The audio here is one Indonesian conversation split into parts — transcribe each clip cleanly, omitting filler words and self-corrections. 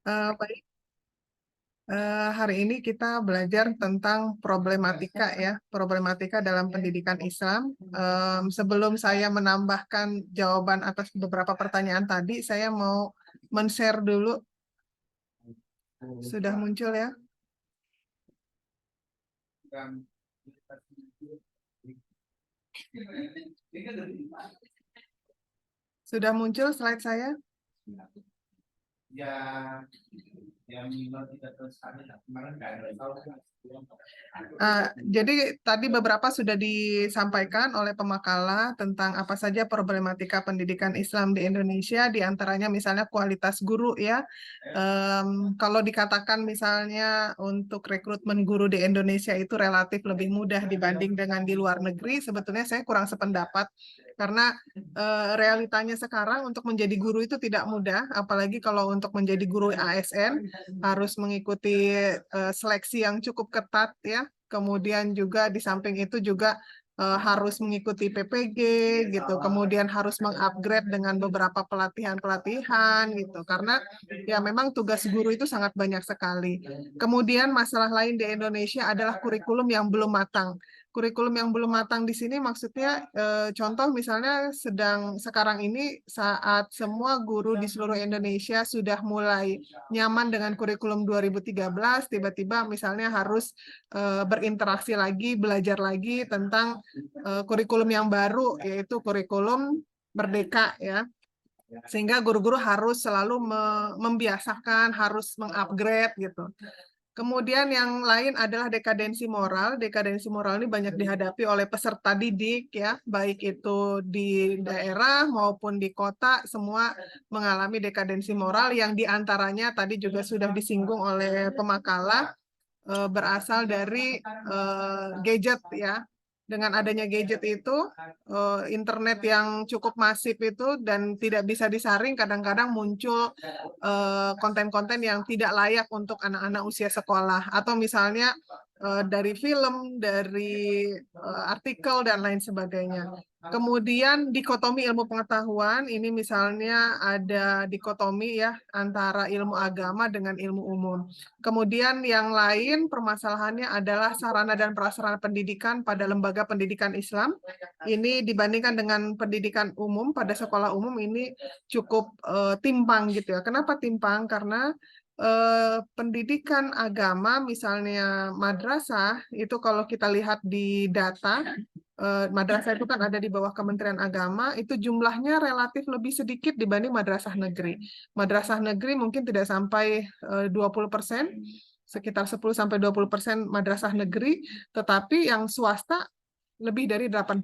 Baik, hari ini kita belajar tentang problematika ya, problematika dalam pendidikan Islam. Sebelum saya menambahkan jawaban atas beberapa pertanyaan tadi, saya mau men-share dulu. Sudah muncul ya? Sudah muncul slide saya? Jadi tadi beberapa sudah disampaikan oleh pemakalah tentang apa saja problematika pendidikan Islam di Indonesia, di antaranya misalnya kualitas guru ya. Kalau dikatakan misalnya untuk rekrutmen guru di Indonesia itu relatif lebih mudah dibanding dengan di luar negeri, sebetulnya saya kurang sependapat karena realitanya sekarang untuk menjadi guru itu tidak mudah, apalagi kalau untuk menjadi guru ASN harus mengikuti seleksi yang cukup ketat ya. Kemudian juga di samping itu juga harus mengikuti PPG gitu. Kemudian harus mengupgrade dengan beberapa pelatihan-pelatihan gitu. Karena ya memang tugas guru itu sangat banyak sekali. Kemudian masalah lain di Indonesia adalah kurikulum yang belum matang. Kurikulum yang belum matang di sini maksudnya contoh misalnya sekarang ini saat semua guru di seluruh Indonesia sudah mulai nyaman dengan kurikulum 2013, tiba-tiba misalnya harus berinteraksi lagi, belajar lagi tentang kurikulum yang baru, yaitu kurikulum Merdeka ya. Sehingga guru-guru harus selalu membiasakan, harus mengupgrade gitu. Kemudian yang lain adalah dekadensi moral. Dekadensi moral ini banyak dihadapi oleh peserta didik ya, baik itu di daerah maupun di kota, semua mengalami dekadensi moral yang diantaranya tadi juga sudah disinggung oleh pemakalah, berasal dari gadget ya. Dengan adanya gadget itu, internet yang cukup masif itu dan tidak bisa disaring, kadang-kadang muncul konten-konten yang tidak layak untuk anak-anak usia sekolah. Atau misalnya dari film, dari artikel, dan lain sebagainya. Kemudian dikotomi ilmu pengetahuan, ini misalnya ada dikotomi ya antara ilmu agama dengan ilmu umum. Kemudian yang lain permasalahannya adalah sarana dan prasarana pendidikan pada lembaga pendidikan Islam. Ini dibandingkan dengan pendidikan umum pada sekolah umum ini cukup timpang gitu ya. Kenapa timpang? Karena pendidikan agama misalnya madrasah itu kalau kita lihat di data, madrasah itu kan ada di bawah Kementerian Agama, itu jumlahnya relatif lebih sedikit dibanding madrasah negeri. Madrasah negeri mungkin tidak sampai 20%, sekitar 10-20% madrasah negeri, tetapi yang swasta lebih dari 80%.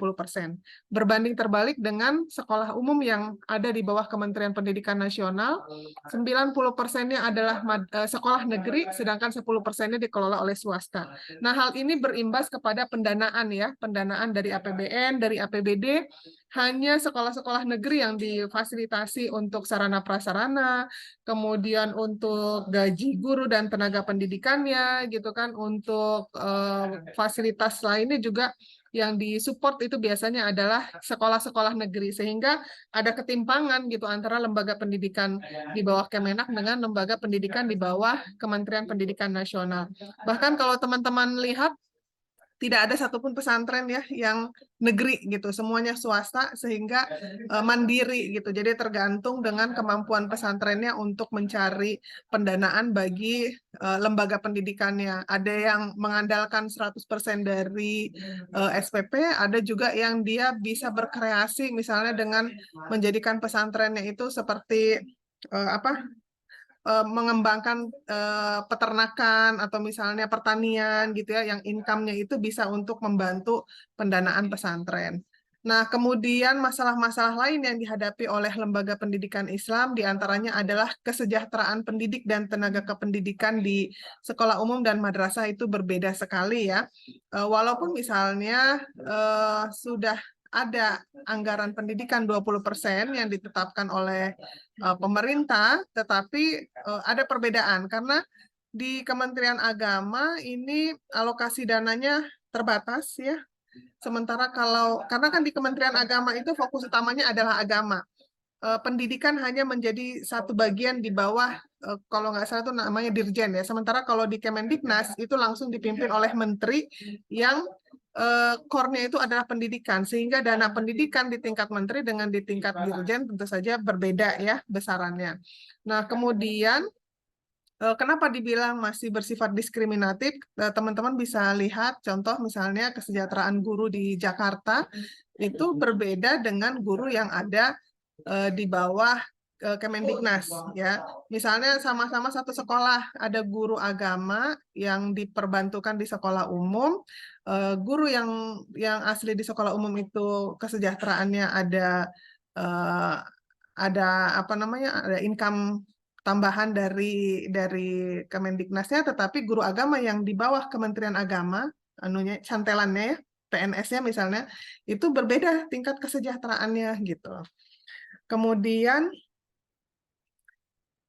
Berbanding terbalik dengan sekolah umum yang ada di bawah Kementerian Pendidikan Nasional, 90%-nya adalah sekolah negeri, sedangkan 10%-nya dikelola oleh swasta. Nah, hal ini berimbas kepada pendanaan ya, pendanaan dari APBN, dari APBD, hanya sekolah-sekolah negeri yang difasilitasi untuk sarana prasarana, kemudian untuk gaji guru dan tenaga pendidikannya, gitu kan, untuk fasilitas lainnya juga yang disupport itu biasanya adalah sekolah-sekolah negeri, sehingga ada ketimpangan gitu antara lembaga pendidikan di bawah Kemenak dengan lembaga pendidikan di bawah Kementerian Pendidikan Nasional. Bahkan kalau teman-teman lihat tidak ada satupun pesantren ya yang negeri gitu, semuanya swasta sehingga mandiri gitu. Jadi tergantung dengan kemampuan pesantrennya untuk mencari pendanaan bagi lembaga pendidikannya. Ada yang mengandalkan 100% dari SPP, ada juga yang dia bisa berkreasi misalnya dengan menjadikan pesantrennya itu seperti mengembangkan peternakan atau misalnya pertanian gitu ya, yang income-nya itu bisa untuk membantu pendanaan pesantren. Nah, kemudian masalah-masalah lain yang dihadapi oleh lembaga pendidikan Islam diantaranya adalah kesejahteraan pendidik dan tenaga kependidikan di sekolah umum dan madrasah itu berbeda sekali ya. Walaupun misalnya sudah ada anggaran pendidikan 20% yang ditetapkan oleh pemerintah, tetapi ada perbedaan karena di Kementerian Agama ini alokasi dananya terbatas ya. Sementara karena kan di Kementerian Agama itu fokus utamanya adalah agama. Pendidikan hanya menjadi satu bagian di bawah kalau nggak salah itu namanya dirjen ya. Sementara kalau di Kemendiknas itu langsung dipimpin oleh menteri yang core-nya itu adalah pendidikan, sehingga dana pendidikan di tingkat menteri dengan di tingkat dirjen tentu saja berbeda ya besarannya. Nah, kemudian kenapa dibilang masih bersifat diskriminatif? Teman-teman bisa lihat contoh misalnya kesejahteraan guru di Jakarta itu berbeda dengan guru yang ada di bawah Kemendiknas ya. Misalnya sama-sama satu sekolah, ada guru agama yang diperbantukan di sekolah umum, guru yang asli di sekolah umum itu kesejahteraannya eh, ada apa namanya, ada income tambahan dari Kemendiknasnya, tetapi guru agama yang di bawah Kementerian Agama, anunya cantelannya ya, PNS-nya misalnya, itu berbeda tingkat kesejahteraannya gitu. Kemudian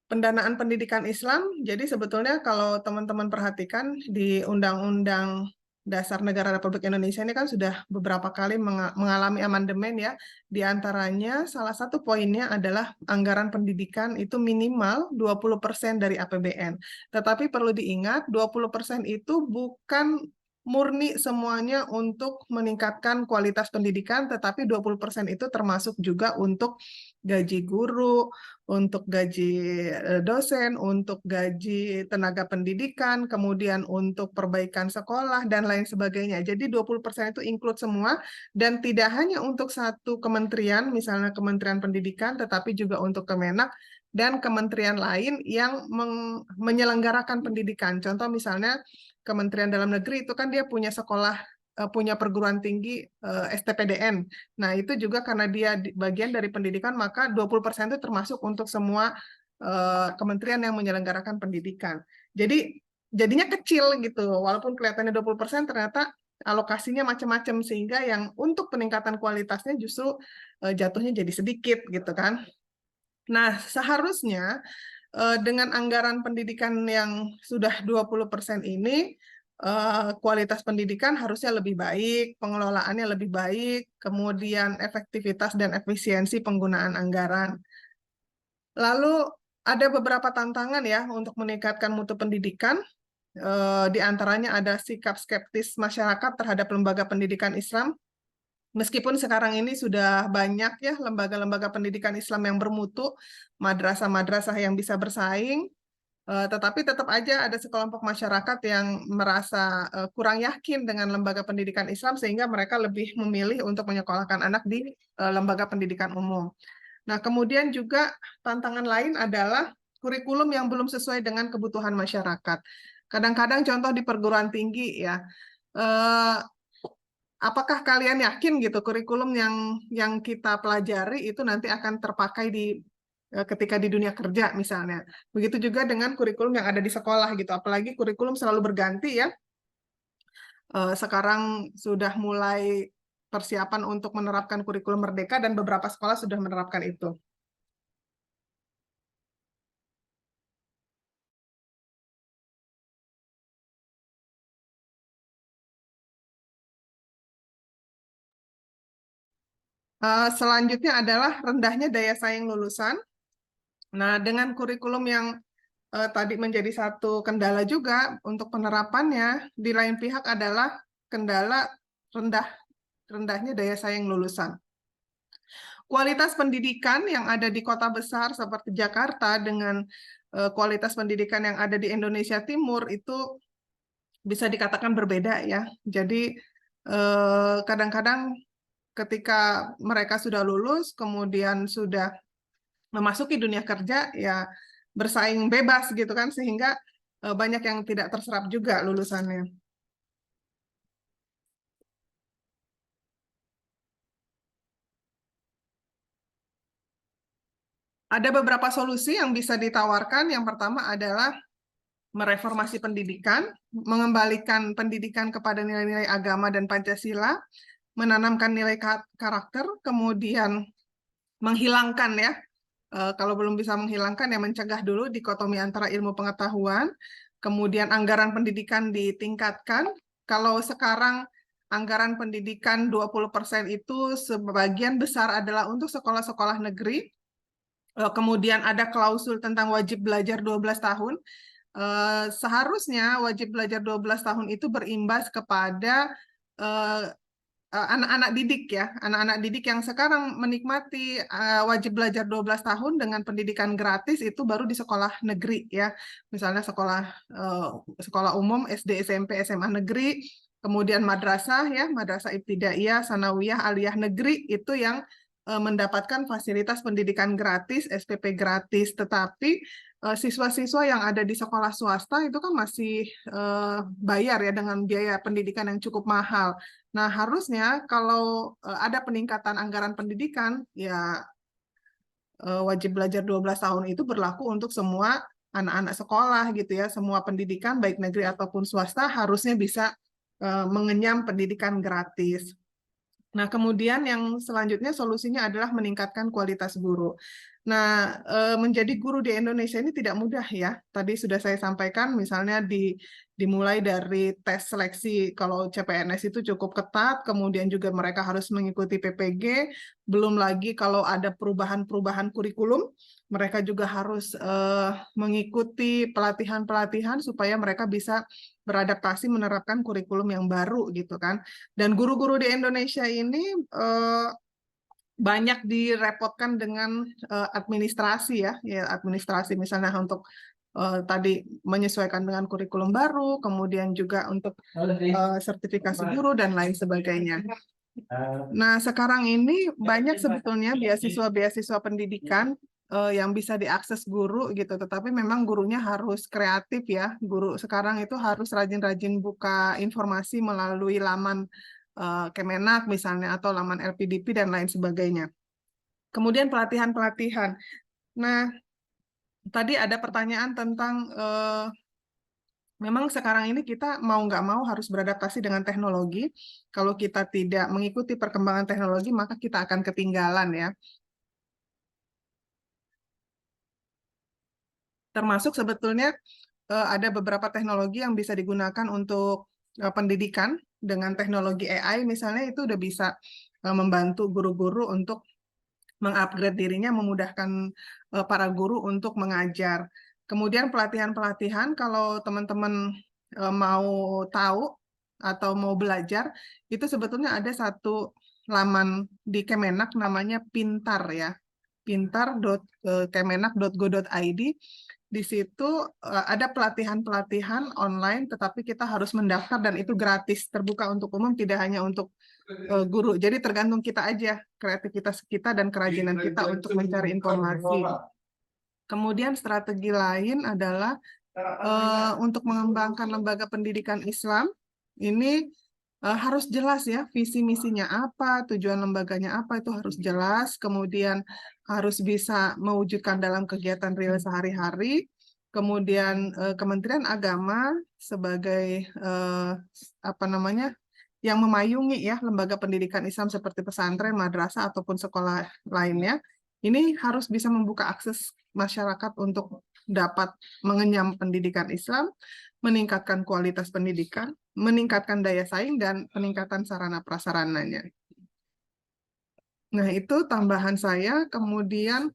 pendanaan pendidikan Islam, jadi sebetulnya kalau teman-teman perhatikan di Undang-Undang Dasar Negara Republik Indonesia ini kan sudah beberapa kali mengalami amandemen ya. Di antaranya salah satu poinnya adalah anggaran pendidikan itu minimal 20% dari APBN. Tetapi perlu diingat 20% itu bukan murni semuanya untuk meningkatkan kualitas pendidikan, tetapi 20% itu termasuk juga untuk gaji guru, untuk gaji dosen, untuk gaji tenaga pendidikan, kemudian untuk perbaikan sekolah, dan lain sebagainya. Jadi 20% itu include semua, dan tidak hanya untuk satu kementerian, misalnya Kementerian Pendidikan, tetapi juga untuk Kemenak, dan kementerian lain yang menyelenggarakan pendidikan. Contoh misalnya Kementerian Dalam Negeri itu kan dia punya sekolah, punya perguruan tinggi STPDN. Nah, itu juga karena dia bagian dari pendidikan, maka 20% itu termasuk untuk semua kementerian yang menyelenggarakan pendidikan. Jadi, jadinya kecil gitu. Walaupun kelihatannya 20%, ternyata alokasinya macam-macam, sehingga yang untuk peningkatan kualitasnya justru jatuhnya jadi sedikit gitu kan. Nah, seharusnya dengan anggaran pendidikan yang sudah 20% ini, kualitas pendidikan harusnya lebih baik, pengelolaannya lebih baik, kemudian efektivitas dan efisiensi penggunaan anggaran. Lalu ada beberapa tantangan ya untuk meningkatkan mutu pendidikan. Di antaranya ada sikap skeptis masyarakat terhadap lembaga pendidikan Islam. Meskipun sekarang ini sudah banyak ya lembaga-lembaga pendidikan Islam yang bermutu, madrasah-madrasah yang bisa bersaing, tetapi tetap aja ada sekelompok masyarakat yang merasa kurang yakin dengan lembaga pendidikan Islam, sehingga mereka lebih memilih untuk menyekolahkan anak di lembaga pendidikan umum. Nah, kemudian juga tantangan lain adalah kurikulum yang belum sesuai dengan kebutuhan masyarakat. Kadang-kadang contoh di perguruan tinggi ya, eh, apakah kalian yakin gitu kurikulum yang kita pelajari itu nanti akan terpakai ketika di dunia kerja misalnya. Begitu juga dengan kurikulum yang ada di sekolah gitu. Apalagi kurikulum selalu berganti ya. Sekarang sudah mulai persiapan untuk menerapkan kurikulum merdeka dan beberapa sekolah sudah menerapkan itu. Selanjutnya adalah rendahnya daya saing lulusan. Nah, dengan kurikulum yang tadi menjadi satu kendala juga untuk penerapannya, di lain pihak adalah kendala rendahnya daya saing lulusan. Kualitas pendidikan yang ada di kota besar seperti Jakarta dengan kualitas pendidikan yang ada di Indonesia Timur itu bisa dikatakan berbeda ya. Jadi kadang-kadang ketika mereka sudah lulus, kemudian sudah memasuki dunia kerja, ya bersaing bebas gitu kan, sehingga banyak yang tidak terserap juga lulusannya. Ada beberapa solusi yang bisa ditawarkan. Yang pertama adalah mereformasi pendidikan, mengembalikan pendidikan kepada nilai-nilai agama dan Pancasila, menanamkan nilai karakter, kemudian menghilangkan ya, kalau belum bisa menghilangkan ya mencegah dulu dikotomi antara ilmu pengetahuan, kemudian anggaran pendidikan ditingkatkan. Kalau sekarang anggaran pendidikan 20% itu sebagian besar adalah untuk sekolah-sekolah negeri, kemudian ada klausul tentang wajib belajar 12 tahun. Seharusnya wajib belajar 12 tahun itu berimbas kepada anak-anak didik ya, anak-anak didik yang sekarang menikmati wajib belajar 12 tahun dengan pendidikan gratis itu baru di sekolah negeri ya. Misalnya sekolah umum SD, SMP, SMA negeri, kemudian madrasah ya, madrasah ibtidaiyah, sanawiyah, aliyah negeri itu yang mendapatkan fasilitas pendidikan gratis, SPP gratis, tetapi siswa-siswa yang ada di sekolah swasta itu kan masih bayar ya dengan biaya pendidikan yang cukup mahal. Nah, harusnya kalau ada peningkatan anggaran pendidikan, ya wajib belajar 12 tahun itu berlaku untuk semua anak-anak sekolah gitu ya. Semua pendidikan baik negeri ataupun swasta harusnya bisa mengenyam pendidikan gratis. Nah, kemudian yang selanjutnya solusinya adalah meningkatkan kualitas guru. Nah, menjadi guru di Indonesia ini tidak mudah ya. Tadi sudah saya sampaikan, misalnya dimulai dari tes seleksi, kalau CPNS itu cukup ketat, kemudian juga mereka harus mengikuti PPG, belum lagi kalau ada perubahan-perubahan kurikulum, mereka juga harus mengikuti pelatihan-pelatihan supaya mereka bisa beradaptasi menerapkan kurikulum yang baru gitu kan. Dan guru-guru di Indonesia ini banyak direpotkan dengan administrasi ya, administrasi misalnya untuk tadi menyesuaikan dengan kurikulum baru, kemudian juga untuk sertifikasi guru dan lain sebagainya. Nah, sekarang ini banyak sebetulnya beasiswa-beasiswa pendidikan yang bisa diakses guru gitu, tetapi memang gurunya harus kreatif ya. Guru sekarang itu harus rajin-rajin buka informasi melalui laman Kemenak misalnya atau laman LPDP dan lain sebagainya. Kemudian pelatihan-pelatihan. Nah, tadi ada pertanyaan tentang memang sekarang ini kita mau nggak mau harus beradaptasi dengan teknologi. Kalau kita tidak mengikuti perkembangan teknologi, maka kita akan ketinggalan ya. Termasuk sebetulnya ada beberapa teknologi yang bisa digunakan untuk pendidikan. Dengan teknologi AI misalnya itu udah bisa membantu guru-guru untuk mengupgrade dirinya, memudahkan para guru untuk mengajar. Kemudian pelatihan-pelatihan, kalau teman-teman mau tahu atau mau belajar, itu sebetulnya ada satu laman di Kemenak namanya Pintar ya, pintar.kemenak.go.id. Di situ ada pelatihan-pelatihan online, tetapi kita harus mendaftar dan itu gratis, terbuka untuk umum, tidak hanya untuk guru. Jadi tergantung kita aja, kreativitas kita dan kerajinan kita untuk mencari informasi. Kemudian strategi lain adalah untuk mengembangkan lembaga pendidikan Islam. Ini harus jelas ya, visi misinya apa, tujuan lembaganya apa, itu harus jelas. Kemudian harus bisa mewujudkan dalam kegiatan real sehari-hari. Kemudian Kementerian Agama sebagai apa namanya, yang memayungi ya lembaga pendidikan Islam seperti pesantren, madrasah ataupun sekolah lainnya, ini harus bisa membuka akses masyarakat untuk dapat mengenyam pendidikan Islam, meningkatkan kualitas pendidikan, meningkatkan daya saing, dan peningkatan sarana prasarananya. Nah, itu tambahan saya. Kemudian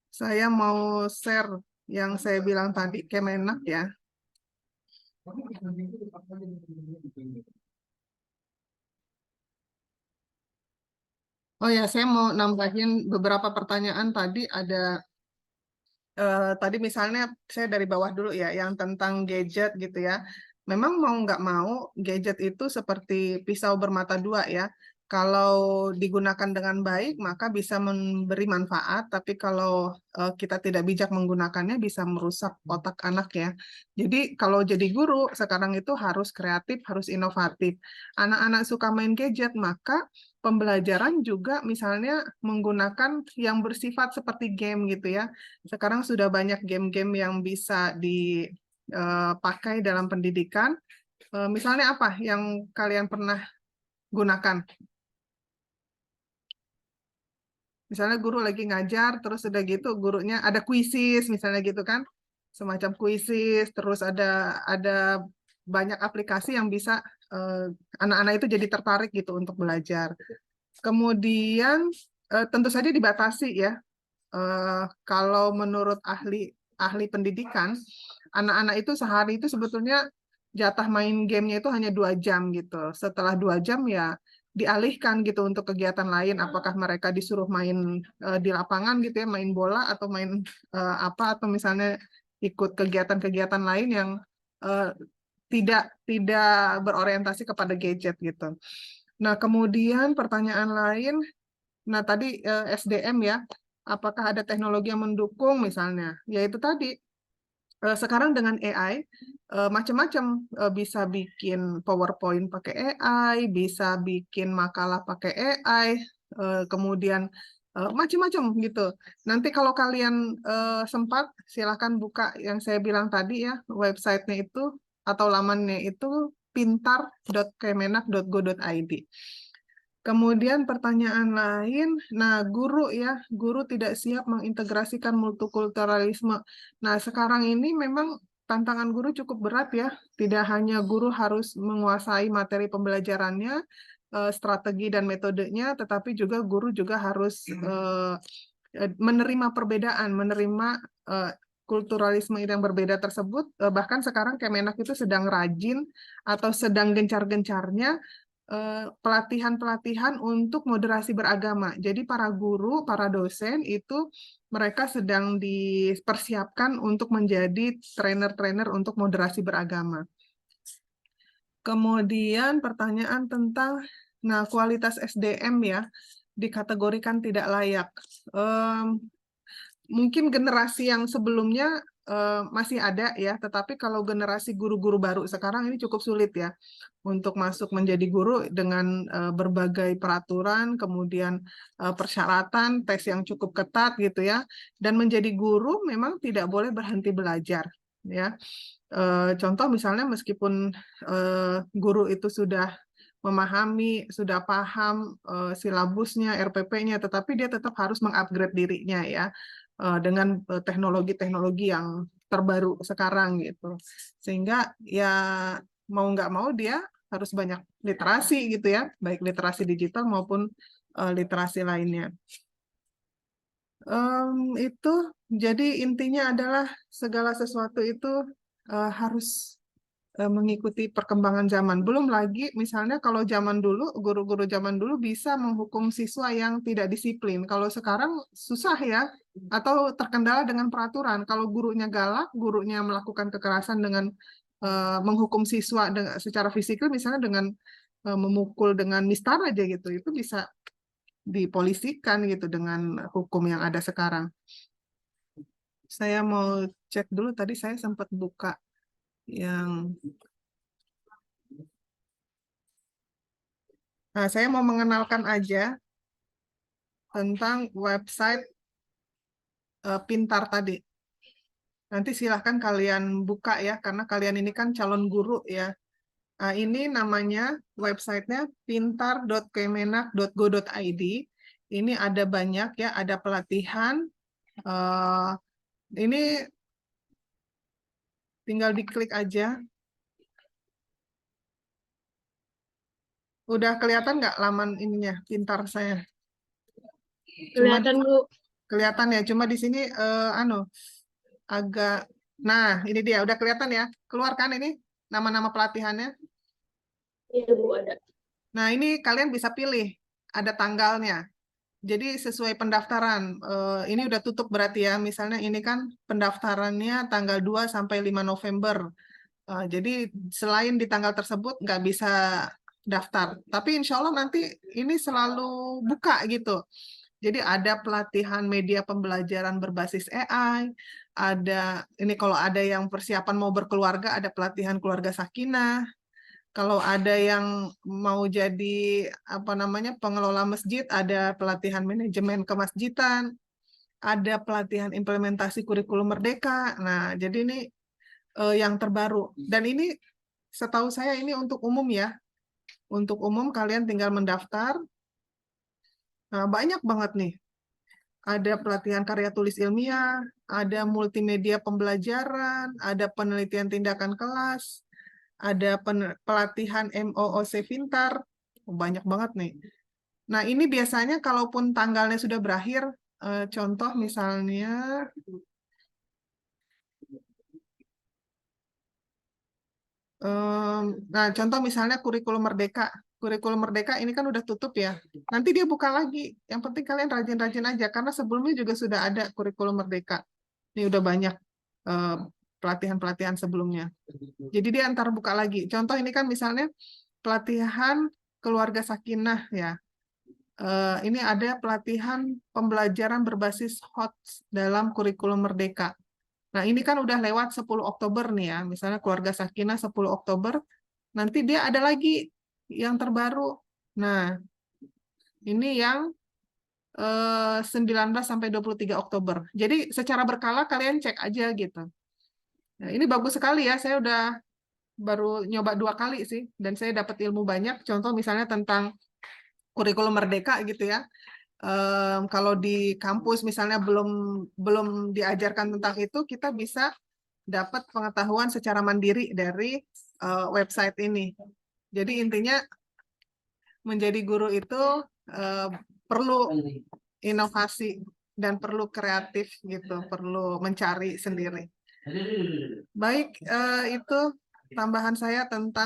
saya mau share yang saya bilang tadi, Kemenak ya. Oh ya, saya mau nambahin beberapa pertanyaan tadi. Ada tadi misalnya saya dari bawah dulu ya, yang tentang gadget gitu ya. Memang mau nggak mau, gadget itu seperti pisau bermata dua ya. Kalau digunakan dengan baik, maka bisa memberi manfaat. Tapi kalau kita tidak bijak menggunakannya, bisa merusak otak anak ya. Jadi kalau jadi guru, sekarang itu harus kreatif, harus inovatif. Anak-anak suka main gadget, maka pembelajaran juga misalnya menggunakan yang bersifat seperti game gitu ya. Sekarang sudah banyak game-game yang bisa dipakai dalam pendidikan. Misalnya apa yang kalian pernah gunakan? Misalnya guru lagi ngajar, terus udah gitu gurunya ada kuisis misalnya gitu kan, semacam kuisis, terus ada banyak aplikasi yang bisa anak-anak itu jadi tertarik gitu untuk belajar. Kemudian tentu saja dibatasi ya. Kalau menurut ahli pendidikan, anak-anak itu sehari itu sebetulnya jatah main gamenya itu hanya 2 jam gitu. Setelah 2 jam ya dialihkan gitu untuk kegiatan lain. Apakah mereka disuruh main di lapangan gitu ya, main bola atau main apa atau misalnya ikut kegiatan-kegiatan lain yang eh, tidak tidak berorientasi kepada gadget gitu. Nah, kemudian pertanyaan lain, nah tadi SDM ya, apakah ada teknologi yang mendukung misalnya? Yaitu tadi sekarang dengan AI macam-macam, bisa bikin PowerPoint pakai AI, bisa bikin makalah pakai AI, kemudian macam-macam gitu. Nanti kalau kalian sempat silahkan buka yang saya bilang tadi ya, websitenya itu atau lamannya itu pintar.kemenak.go.id. Kemudian pertanyaan lain, nah guru ya, guru tidak siap mengintegrasikan multikulturalisme. Nah sekarang ini memang tantangan guru cukup berat ya, tidak hanya guru harus menguasai materi pembelajarannya, strategi dan metodenya, tetapi juga guru juga harus menerima perbedaan, menerima kulturalisme yang berbeda tersebut. Bahkan sekarang Kemenak itu sedang rajin atau sedang gencar-gencarnya pelatihan-pelatihan untuk moderasi beragama. Jadi para guru, para dosen itu mereka sedang dipersiapkan untuk menjadi trainer-trainer untuk moderasi beragama. Kemudian pertanyaan tentang kualitas SDM ya dikategorikan tidak layak. Mungkin generasi yang sebelumnya masih ada ya, tetapi kalau generasi guru-guru baru sekarang ini cukup sulit ya untuk masuk menjadi guru dengan berbagai peraturan, kemudian persyaratan, tes yang cukup ketat gitu ya. Dan menjadi guru memang tidak boleh berhenti belajar ya. Contoh misalnya meskipun guru itu sudah memahami, sudah paham silabusnya, RPP-nya, tetapi dia tetap harus mengupgrade dirinya ya dengan teknologi-teknologi yang terbaru sekarang gitu. Sehingga ya mau nggak mau dia harus banyak literasi gitu ya, baik literasi digital maupun literasi lainnya. Itu jadi intinya adalah segala sesuatu itu harus mengikuti perkembangan zaman. Belum lagi misalnya kalau zaman dulu, guru-guru zaman dulu bisa menghukum siswa yang tidak disiplin. Kalau sekarang susah ya, atau terkendala dengan peraturan. Kalau gurunya galak, gurunya melakukan kekerasan dengan menghukum siswa secara fisikal, misalnya dengan memukul dengan mistar aja gitu, itu bisa dipolisikan gitu dengan hukum yang ada sekarang. Saya mau cek dulu, tadi saya sempat buka yang Nah, saya mau mengenalkan aja tentang website Pintar tadi. Nanti silahkan kalian buka ya, karena kalian ini kan calon guru ya. Nah, ini namanya websitenya pintar.kemenak.go.id. Ini ada banyak ya, ada pelatihan. Ini tinggal diklik aja. Udah kelihatan nggak laman ininya, pintar saya? Cuma Kelihatan, Bu. kelihatan ya, cuma di sini agak. Nah, ini dia udah kelihatan ya. Keluar kan ini nama-nama pelatihannya. Iya, Bu, ada. Nah, ini kalian bisa pilih, ada tanggalnya. Jadi sesuai pendaftaran. Ini udah tutup berarti ya. Misalnya ini kan pendaftarannya tanggal 2 sampai 5 November. Jadi selain di tanggal tersebut nggak bisa daftar. Tapi insya Allah nanti ini selalu buka gitu. Jadi ada pelatihan media pembelajaran berbasis AI, ada ini kalau ada yang persiapan mau berkeluarga, ada pelatihan keluarga sakinah. Kalau ada yang mau jadi apa namanya pengelola masjid, ada pelatihan manajemen kemasjidan, ada pelatihan implementasi kurikulum merdeka. Nah, jadi ini yang terbaru. Dan ini setahu saya ini untuk umum ya. Untuk umum kalian tinggal mendaftar. Nah, banyak banget nih. Ada pelatihan karya tulis ilmiah, ada multimedia pembelajaran, ada penelitian tindakan kelas, ada pelatihan MOOC Pintar, banyak banget nih. Nah, ini biasanya kalaupun tanggalnya sudah berakhir, contoh misalnya, nah contoh misalnya kurikulum Merdeka. Kurikulum Merdeka ini kan udah tutup ya. Nanti dia buka lagi. Yang penting kalian rajin-rajin aja, karena sebelumnya juga sudah ada kurikulum Merdeka. Ini udah banyak eh, pelatihan-pelatihan sebelumnya. Jadi dia antar buka lagi. Contoh ini kan misalnya pelatihan keluarga sakinah ya. Ini ada pelatihan pembelajaran berbasis HOTS dalam kurikulum Merdeka. Nah, ini kan udah lewat 10 Oktober nih ya. Misalnya keluarga sakinah 10 Oktober, nanti dia ada lagi yang terbaru. Nah, ini yang 19 sampai 23 Oktober. Jadi secara berkala kalian cek aja gitu. Nah, ini bagus sekali ya. Saya udah baru nyoba 2 kali sih, dan saya dapat ilmu banyak. Contoh misalnya tentang kurikulum Merdeka gitu ya. Kalau di kampus misalnya belum belum diajarkan tentang itu, kita bisa dapat pengetahuan secara mandiri dari website ini. Jadi intinya menjadi guru itu eh, perlu inovasi dan perlu kreatif gitu, perlu mencari sendiri. Baik, itu tambahan saya tentang